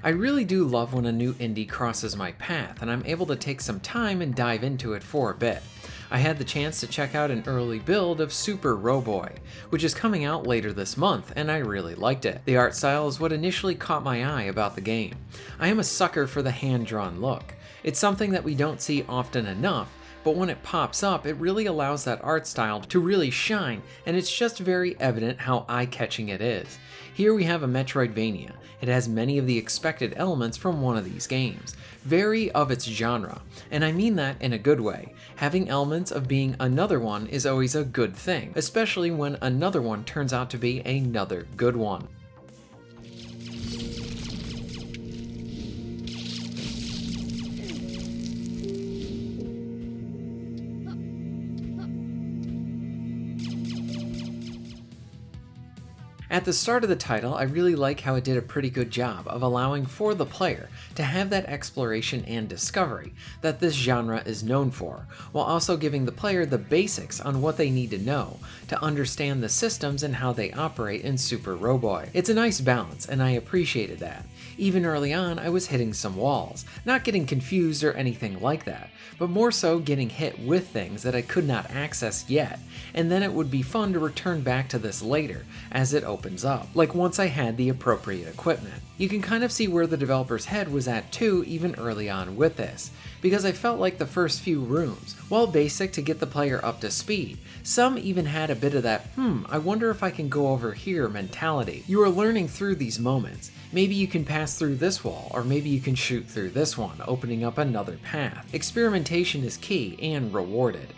I really do love when a new indie crosses my path and I'm able to take some time and dive into it for a bit. I had the chance to check out an early build of Super Roboy, which is coming out later this month, and I really liked it. The art style is what initially caught my eye about the game. I am a sucker for the hand-drawn look. It's something that we don't see often enough, but when it pops up, it really allows that art style to really shine, and it's just very evident how eye-catching it is. Here we have a metroidvania. It has many of the expected elements from one of these games, very of its genre, and I mean that in a good way. Having elements of being another one is always a good thing, especially when another one turns out to be another good one. At the start of the title, I really like how it did a pretty good job of allowing for the player to have that exploration and discovery that this genre is known for, while also giving the player the basics on what they need to know to understand the systems and how they operate in Super Roboy. It's a nice balance, and I appreciated that. Even early on, I was hitting some walls, not getting confused or anything like that, but more so getting hit with things that I could not access yet, and then it would be fun to return back to this later as it opens up, like once I had the appropriate equipment. You can kind of see where the developer's head was at too even early on with this, because I felt like the first few rooms, while basic to get the player up to speed, some even had a bit of that, I wonder if I can go over here mentality. You are learning through these moments. Maybe you can pass through this wall, or maybe you can shoot through this one, opening up another path. Experimentation is key and rewarded.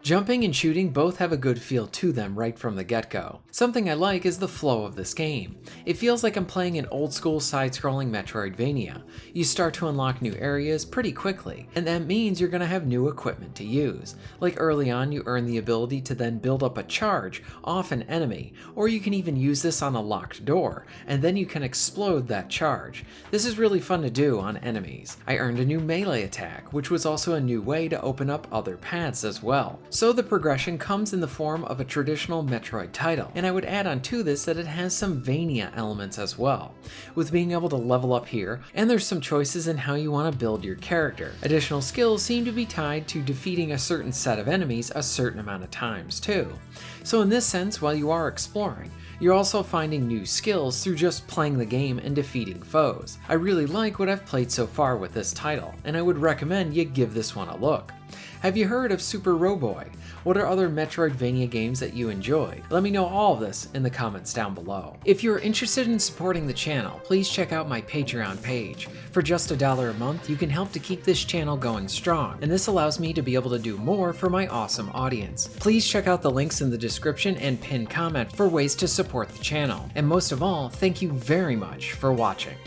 Jumping and shooting both have a good feel to them right from the get-go. Something I like is the flow of this game. It feels like I'm playing an old-school side-scrolling metroidvania. You start to unlock new areas pretty quickly, and that means you're going to have new equipment to use. Like early on, you earn the ability to then build up a charge off an enemy, or you can even use this on a locked door, and then you can explode that charge. This is really fun to do on enemies. I earned a new melee attack, which was also a new way to open up other paths as well. So the progression comes in the form of a traditional Metroid title, and I would add on to this that it has some Vania elements as well, with being able to level up here, and there's some choices in how you want to build your character. Additional skills seem to be tied to defeating a certain set of enemies a certain amount of times too. So in this sense, while you are exploring, you're also finding new skills through just playing the game and defeating foes. I really like what I've played so far with this title, and I would recommend you give this one a look. Have you heard of Super Roboy? What are other Metroidvania games that you enjoy? Let me know all of this in the comments down below. If you're interested in supporting the channel, please check out my Patreon page. For just $1 a month, you can help to keep this channel going strong, and this allows me to be able to do more for my awesome audience. Please check out the links in the description and pinned comment for ways to support the channel. And most of all, thank you very much for watching.